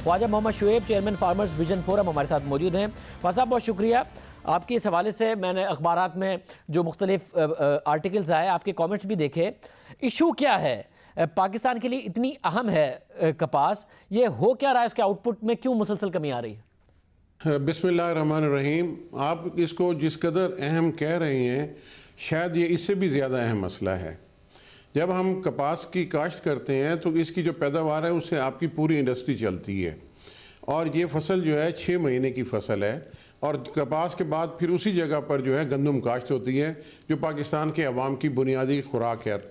Khwaja Mohammad Shoaib, chairman farmers vision forum, हमारे साथ मौजूद हैं। ख्वाजा साहब, बहुत शुक्रिया। आपके इस हवाले से मैंने अखबारात में जो मुख्तलिफ आर्टिकल्स आए, आपके कॉमेंट्स भी देखे। इशू क्या है, पाकिस्तान के लिए इतनी अहम है कपास, ये हो क्या रहा है, इसके आउटपुट में क्यों मुसलसल कमी आ रही है? बिस्मिल्लाहिर्रहमानिर्रहीम। आप इसको जिस कदर अहम कह रहे हैं, शायद ये इससे भी ज़्यादा अहम मसला है। जब हम कपास की काश्त करते हैं तो इसकी जो पैदावार है उससे आपकी पूरी इंडस्ट्री चलती है, और ये फसल जो है 6 महीने की फसल है, और कपास के बाद फिर उसी जगह पर जो है गंदम काश्त होती है, जो पाकिस्तान के अवाम की बुनियादी खुराक है,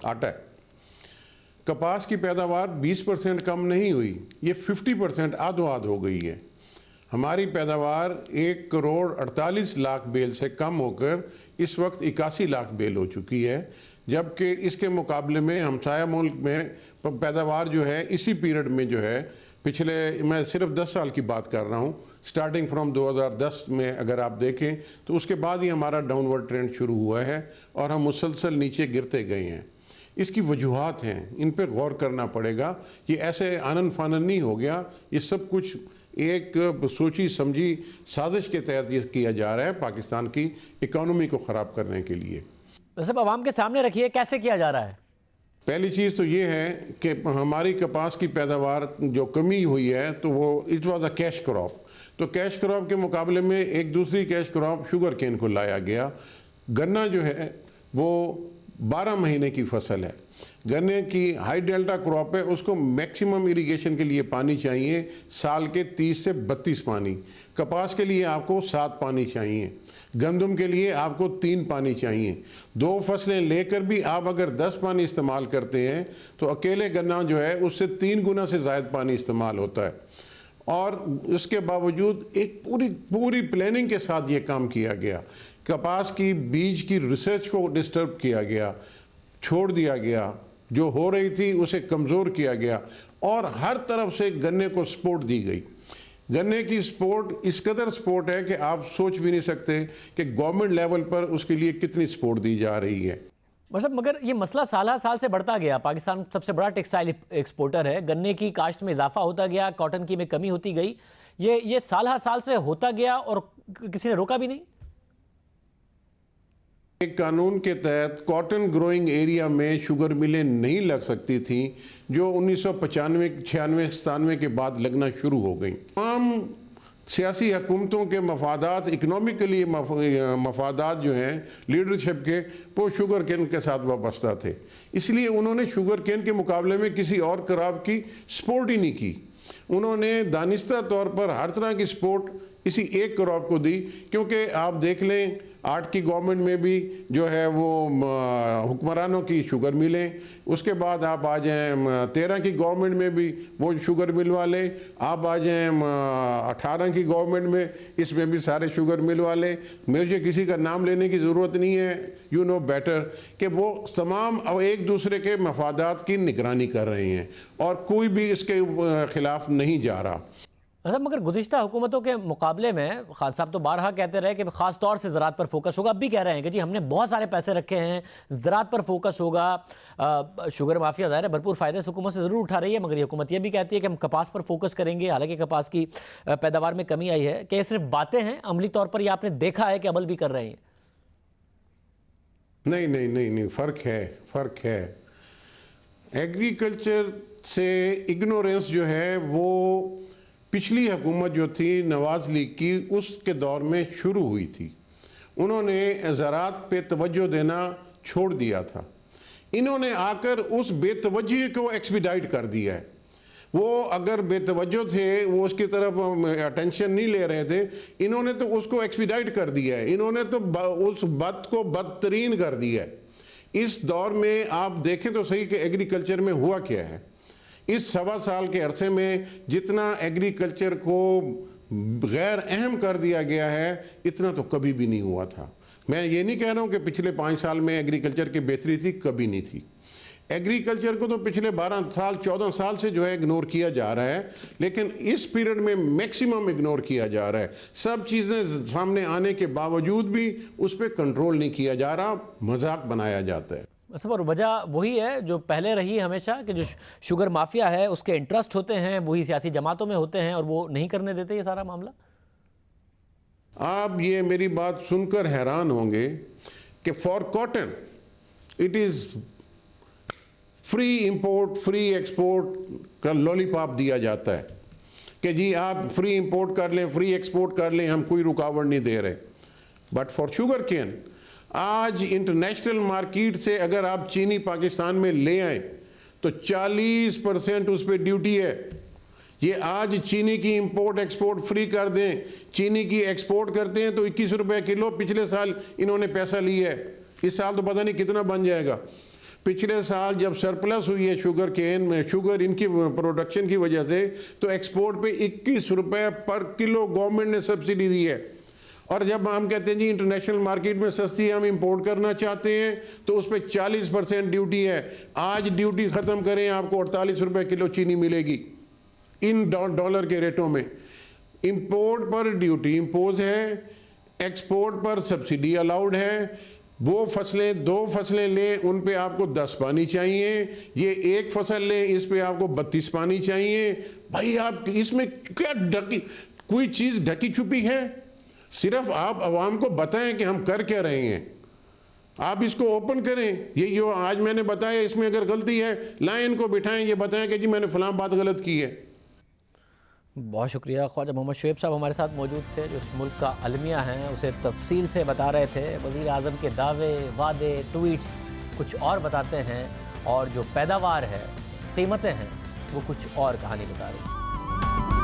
आटा है। कपास की पैदावार 20% कम नहीं हुई, ये 50% आधो आध हो गई है। हमारी पैदावार 1 करोड़ 48 लाख बेल से कम होकर इस वक्त 81 लाख बेल हो चुकी है, जबकि इसके मुकाबले में हमसाया मुल्क में पैदावार जो है इसी पीरियड में जो है पिछले, मैं सिर्फ 10 साल की बात कर रहा हूँ, स्टार्टिंग फ्रॉम 2010 में अगर आप देखें तो उसके बाद ही हमारा डाउनवर्ड ट्रेंड शुरू हुआ है और हम मुसलसल नीचे गिरते गए हैं। इसकी वजूहात हैं, इन पर गौर करना पड़ेगा। ये ऐसे आनन फानन नहीं हो गया, ये सब कुछ एक सोची समझी साजिश के तहत ये किया जा रहा है पाकिस्तान की इकोनॉमी को ख़राब करने के लिए। सब आवाम के सामने रखिए, कैसे किया जा रहा है? पहली चीज़ तो ये है कि हमारी कपास की पैदावार जो कमी हुई है तो वो it was a cash crop, तो कैश क्रॉप के मुकाबले में एक दूसरी कैश क्रॉप शुगर केन को लाया गया। गन्ना जो है वो 12 महीने की फसल है, गन्ने की हाई डेल्टा क्रॉप है, उसको मैक्सिमम इरिगेशन के लिए पानी चाहिए, साल के 30 से 32 पानी। कपास के लिए आपको 7 पानी चाहिए, गंदम के लिए आपको 3 पानी चाहिए। 2 फसलें लेकर भी आप अगर 10 पानी इस्तेमाल करते हैं तो अकेले गन्ना जो है उससे 3 गुना से ज़्यादा पानी इस्तेमाल होता है। और उसके बावजूद एक पूरी प्लानिंग के साथ ये काम किया गया। कपास की बीज की रिसर्च को डिस्टर्ब किया गया, छोड़ दिया गया, जो हो रही थी उसे कमज़ोर किया गया, और हर तरफ से गन्ने को सपोर्ट दी गई। गन्ने की सपोर्ट इस कदर सपोर्ट है कि आप सोच भी नहीं सकते कि गवर्नमेंट लेवल पर उसके लिए कितनी सपोर्ट दी जा रही है। मतलब मगर ये मसला साल साल से बढ़ता गया। पाकिस्तान सबसे बड़ा टेक्सटाइल एक्सपोर्टर है, गन्ने की काश्त में इजाफा होता गया, कॉटन की में कमी होती गई, ये साल साल से होता गया और किसी ने रोका भी नहीं। एक कानून के तहत कॉटन ग्रोइंग एरिया में शुगर मिलें नहीं लग सकती थी, जो 1995, 96, 97 के बाद लगना शुरू हो गई। तमाम सियासी हुकूमतों के मफादात, इकनॉमिकली मफादात जो हैं लीडरशिप के, वो शुगर केन के साथ वाबस्ता थे, इसलिए उन्होंने शुगर केन के मुकाबले में किसी और क्रॉप की सपोर्ट ही नहीं की। उन्होंने दानिस्ता तौर पर हर तरह की सपोर्ट इसी एक क्रॉप को दी, क्योंकि आप देख लें 8 की गवर्नमेंट में भी जो है वो हुक्मरानों की शुगर मिलें, उसके बाद आप आ जाएँ 13 की गवर्नमेंट में भी वो शुगर मिल वाले, आप आ जाएँ 18 की गवर्नमेंट में, इसमें भी सारे शुगर मिल वाले। मुझे किसी का नाम लेने की ज़रूरत नहीं है, यू नो बेटर, कि वो तमाम एक दूसरे के मफादात की निगरानी कर रहे हैं और कोई भी इसके ख़िलाफ़ नहीं जा रहा। अच्छा, मगर गुज़िश्ता हुकूमतों के मुकाबले में खान साहब तो बारहा कहते रहे कि ख़ास तौर से ज़राअत पर फोकस होगा। अब भी कह रहे हैं कि जी हमने बहुत सारे पैसे रखे हैं, ज़राअत पर फोकस होगा। शुगर माफिया ज़ाहिर है भरपूर फ़ायदे से हुकूमत से ज़रूर उठा रही है, मगर ये हुकूमत ये भी कहती है कि हम कपास पर फोकस करेंगे। हालांकि कपास की पैदावार में कमी आई है। क्या ये सिर्फ बातें हैं, अमली तौर पर ये आपने देखा है कि अमल भी कर रहे हैं? नहीं, फ़र्क है। एग्रीकल्चर से इग्नोरेंस जो है वो पिछली हुकूमत जो थी नवाज़ लीग की, उसके दौर में शुरू हुई थी। उन्होंने ज़राअत पे तवज्जो देना छोड़ दिया था। इन्होंने आकर उस बेतवज्जी को एक्सपीडाइट कर दिया है। वो अगर बेतवज्जो थे, वो उसकी तरफ अटेंशन नहीं ले रहे थे, इन्होंने तो उसको एक्सपीडाइट कर दिया है। इन्होंने तो उस बात को बदतरीन कर दिया है। इस दौर में आप देखें तो सही कि एग्रीकल्चर में हुआ क्या है। इस 1.25 साल के अरसे में जितना एग्रीकल्चर को गैर अहम कर दिया गया है, इतना तो कभी भी नहीं हुआ था। मैं ये नहीं कह रहा हूँ कि पिछले 5 साल में एग्रीकल्चर की बेहतरी थी, कभी नहीं थी। एग्रीकल्चर को तो पिछले 12 साल 14 साल से जो है इग्नोर किया जा रहा है, लेकिन इस पीरियड में मैक्सिमम इग्नोर किया जा रहा है। सब चीज़ें सामने आने के बावजूद भी उस पर कंट्रोल नहीं किया जा रहा, मजाक बनाया जाता है। अच्छा, पर वजह वही है जो पहले रही हमेशा कि जो शुगर माफिया है उसके इंटरेस्ट होते हैं, वही सियासी जमातों में होते हैं और वो नहीं करने देते ये सारा मामला। आप ये मेरी बात सुनकर हैरान होंगे कि for cotton it is free import free export का लॉलीपॉप दिया जाता है कि जी आप फ्री इंपोर्ट कर लें, फ्री एक्सपोर्ट कर लें, हम कोई रुकावट नहीं दे रहे। बट फॉर शुगर केन आज इंटरनेशनल मार्केट से अगर आप चीनी पाकिस्तान में ले आए तो 40% उस पर ड्यूटी है। ये आज चीनी की इंपोर्ट एक्सपोर्ट फ्री कर दें, चीनी की एक्सपोर्ट करते हैं तो 21 रुपए किलो पिछले साल इन्होंने पैसा लिया है, इस साल तो पता नहीं कितना बन जाएगा। पिछले साल जब सरप्लस हुई है शुगर केन में, शुगर इनकी प्रोडक्शन की वजह से, तो एक्सपोर्ट पे 21 रुपए पर किलो गवर्नमेंट ने सब्सिडी दी है। और जब हम कहते हैं जी इंटरनेशनल मार्केट में सस्ती है, हम इंपोर्ट करना चाहते हैं, तो उस पर 40% ड्यूटी है। आज ड्यूटी ख़त्म करें, आपको 48 रुपए किलो चीनी मिलेगी इन डॉलर के रेटों में। इंपोर्ट पर ड्यूटी इम्पोज है, एक्सपोर्ट पर सब्सिडी अलाउड है। वो फसलें 2 फसलें लें उन पे आपको 10 पानी चाहिए, ये 1 फसल लें इस पे आपको 32 पानी चाहिए। भाई आप इसमें क्या कोई चीज़ ढकी छुपी है? सिर्फ आप आवाम को बताएं कि हम कर क्या रहे हैं, आप इसको ओपन करें। ये जो आज मैंने बताया इसमें अगर गलती है लाएं, इनको बिठाएं, ये बताएं कि जी मैंने फलां बात गलत की है। बहुत शुक्रिया। ख्वाजा मोहम्मद शुएब साहब हमारे साथ मौजूद थे, जो इस मुल्क का अलमिया है उसे तफसील से बता रहे थे। वज़ीर आज़म के दावे, वादे, ट्वीट्स कुछ और बताते हैं और जो पैदावार है, कीमतें हैं, वो कुछ और कहानी बता रही हैं।